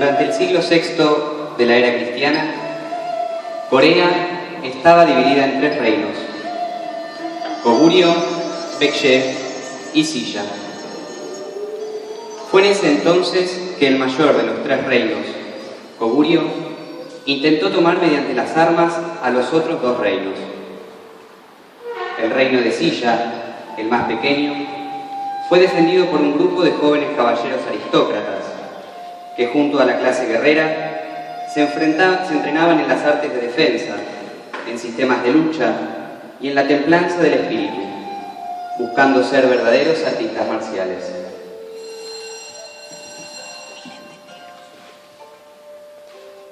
Durante el siglo VI de la era cristiana, Corea estaba dividida en 3 reinos: Goguryeo, Baekje y Silla. Fue en ese entonces que el mayor de los 3 reinos, Goguryeo, intentó tomar mediante las armas a los otros 2 reinos. El reino de Silla, el más pequeño, fue defendido por un grupo de jóvenes caballeros aristócratas que, junto a la clase guerrera, se entrenaban en las artes de defensa, en sistemas de lucha y en la templanza del espíritu, buscando ser verdaderos artistas marciales.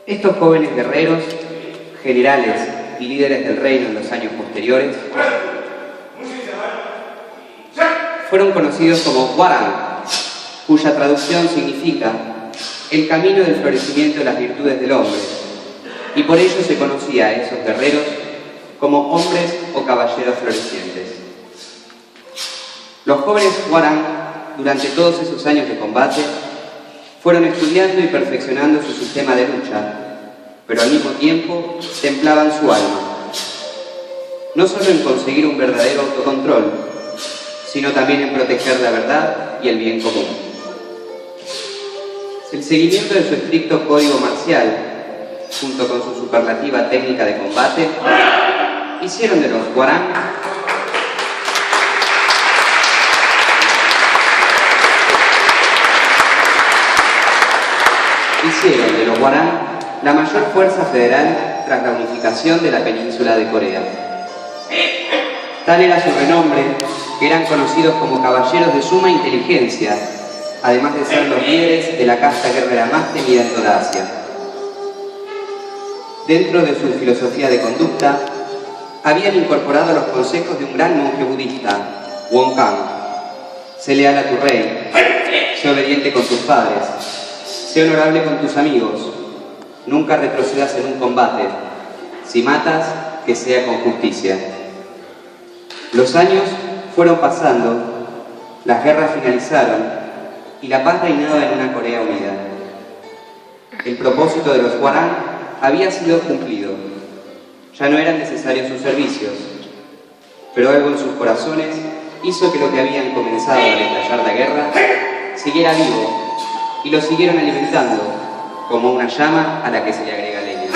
Estos jóvenes guerreros, generales y líderes del reino en los años posteriores, fueron conocidos como Hwarang, cuya traducción significa el camino del florecimiento de las virtudes del hombre, y por ello se conocía a esos guerreros como hombres o caballeros florecientes. Los jóvenes Hwarang, durante todos esos años de combate, fueron estudiando y perfeccionando su sistema de lucha, pero al mismo tiempo templaban su alma, no solo en conseguir un verdadero autocontrol, sino también en proteger la verdad y el bien común. El seguimiento de su estricto código marcial, junto con su superlativa técnica de combate, hicieron de los Hwarang la mayor fuerza federal tras la unificación de la península de Corea. Tal era su renombre que eran conocidos como caballeros de suma inteligencia, además de ser los líderes de la casta guerrera más temida en toda Asia. Dentro de su filosofía de conducta, habían incorporado los consejos de un gran monje budista, Won Kang: sé leal a tu rey, sé obediente con tus padres, sé honorable con tus amigos, nunca retrocedas en un combate, si matas, que sea con justicia. Los años fueron pasando, las guerras finalizaron y la paz reinaba en una Corea unida. El propósito de los Hwarang había sido cumplido. Ya no eran necesarios sus servicios, pero algo en sus corazones hizo que lo que habían comenzado al estallar la guerra siguiera vivo, y lo siguieron alimentando como una llama a la que se le agrega leña.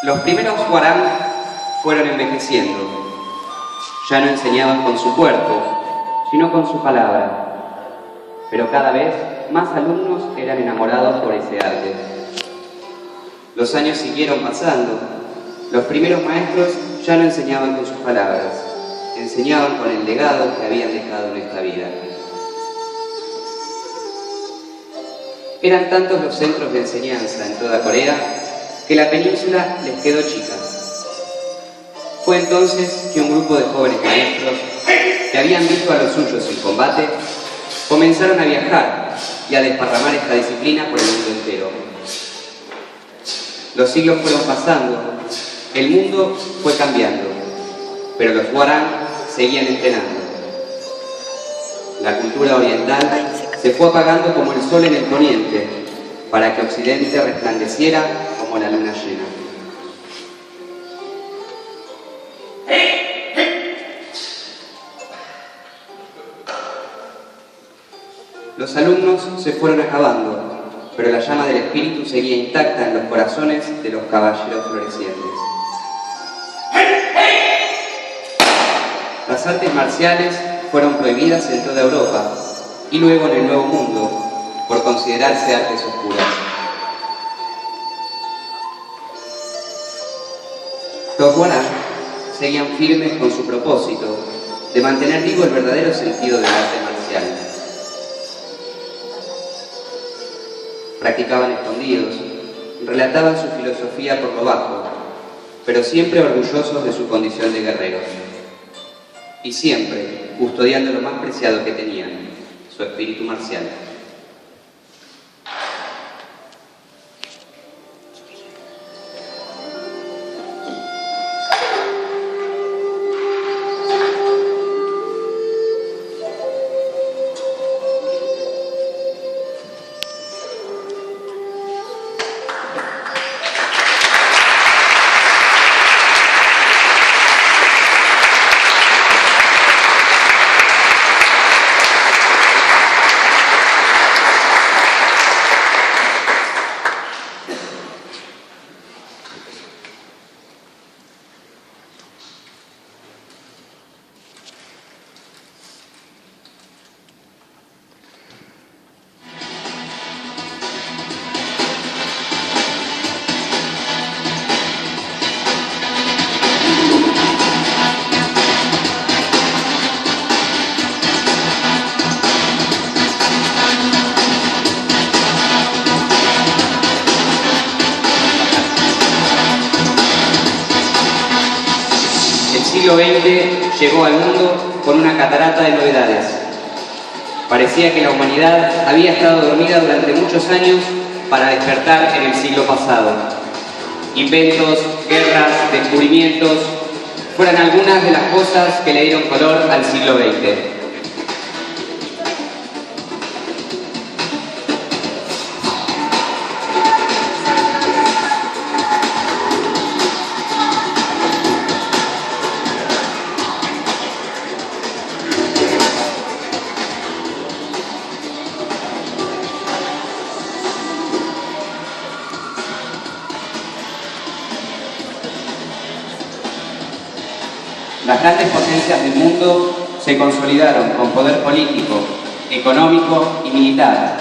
Los primeros Hwarang fueron envejeciendo. Ya no enseñaban con su cuerpo, sino con su palabra. Pero cada vez más alumnos eran enamorados por ese arte. Los años siguieron pasando. Los primeros maestros ya no enseñaban con sus palabras, enseñaban con el legado que habían dejado en esta vida. Eran tantos los centros de enseñanza en toda Corea que la península les quedó chica. Fue entonces que un grupo de jóvenes maestros que habían visto a los suyos en combate comenzaron a viajar y a desparramar esta disciplina por el mundo entero. Los siglos fueron pasando, el mundo fue cambiando, pero los Hwarang seguían entrenando. La cultura oriental se fue apagando como el sol en el poniente, para que Occidente resplandeciera como la luna llena. Los alumnos se fueron acabando, pero la llama del espíritu seguía intacta en los corazones de los caballeros florecientes. Las artes marciales fueron prohibidas en toda Europa y luego en el Nuevo Mundo, por considerarse artes oscuras. Los Hwarang seguían firmes con su propósito de mantener vivo el verdadero sentido del arte marcial. Practicaban escondidos, relataban su filosofía por lo bajo, pero siempre orgullosos de su condición de guerreros. Y siempre custodiando lo más preciado que tenían, su espíritu marcial. siglo XX llegó al mundo con una catarata de novedades. Parecía que la humanidad había estado dormida durante muchos años para despertar en el siglo pasado. Inventos, guerras, descubrimientos fueron algunas de las cosas que le dieron color al siglo XX. Las grandes potencias del mundo se consolidaron con poder político, económico y militar.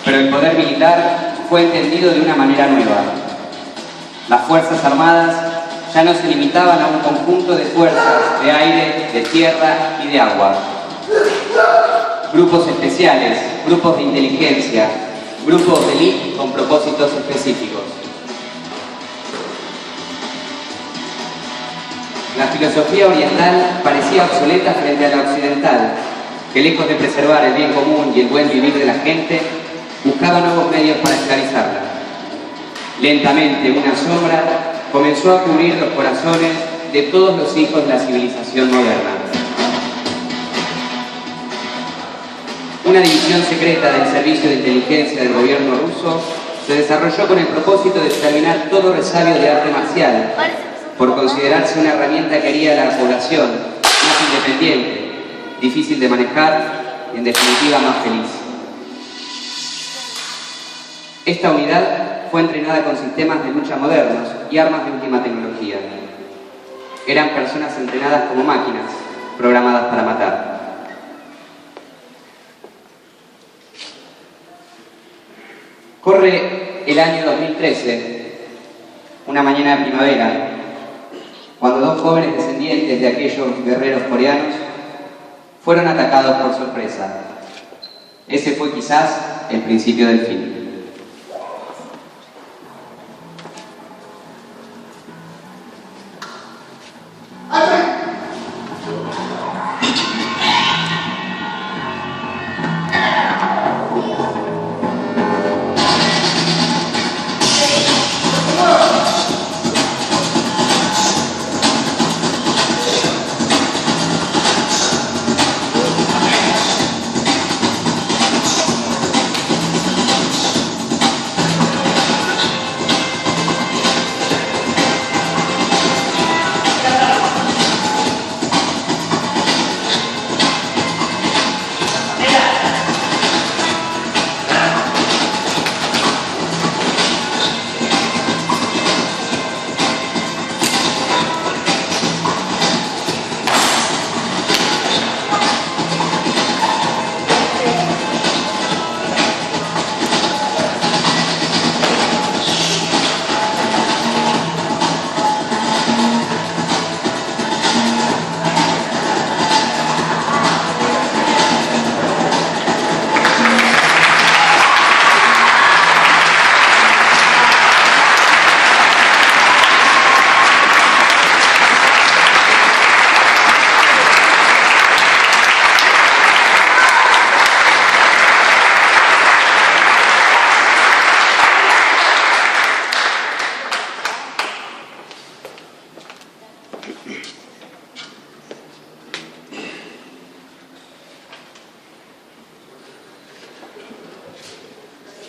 Pero el poder militar fue entendido de una manera nueva. Las Fuerzas Armadas ya no se limitaban a un conjunto de fuerzas de aire, de tierra y de agua. Grupos especiales, grupos de inteligencia, grupos de élite con propósitos específicos. La filosofía oriental parecía obsoleta frente a la occidental, que lejos de preservar el bien común y el buen vivir de la gente, buscaba nuevos medios para esclavizarla. Lentamente, una sombra comenzó a cubrir los corazones de todos los hijos de la civilización moderna. Una división secreta del servicio de inteligencia del gobierno ruso se desarrolló con el propósito de exterminar todo resabio de arte marcial, por considerarse una herramienta que haría a la población más independiente, difícil de manejar y en definitiva más feliz. Esta unidad fue entrenada con sistemas de lucha modernos y armas de última tecnología. Eran personas entrenadas como máquinas, programadas para matar. Corre el año 2013, una mañana de primavera, cuando dos jóvenes descendientes de aquellos guerreros coreanos fueron atacados por sorpresa. Ese fue quizás el principio del fin.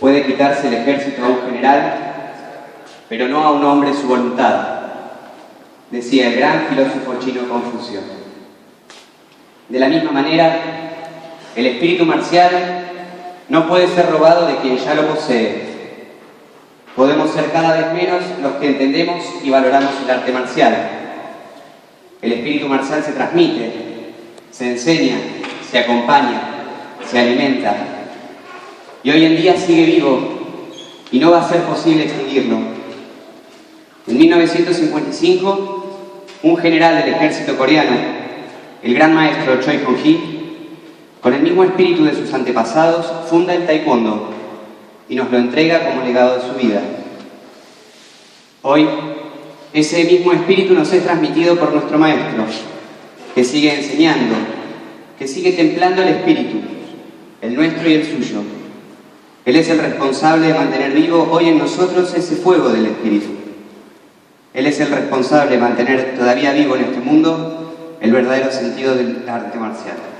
Puede quitarse el ejército a un general, pero no a un hombre su voluntad, decía el gran filósofo chino Confucio. De la misma manera, el espíritu marcial no puede ser robado de quien ya lo posee. Podemos ser cada vez menos los que entendemos y valoramos el arte marcial. El espíritu marcial se transmite, se enseña, se acompaña, se alimenta. Y hoy en día sigue vivo y no va a ser posible extinguirlo. En 1955, un general del ejército coreano, el gran maestro Choi Hong-hee, con el mismo espíritu de sus antepasados, funda el taekwondo y nos lo entrega como legado de su vida. Hoy, Ese mismo espíritu nos es transmitido por nuestro maestro, que sigue enseñando, que sigue templando el espíritu, el nuestro y el suyo. Él es el responsable de mantener vivo hoy en nosotros ese fuego del espíritu. Él es el responsable de mantener todavía vivo en este mundo el verdadero sentido del arte marcial.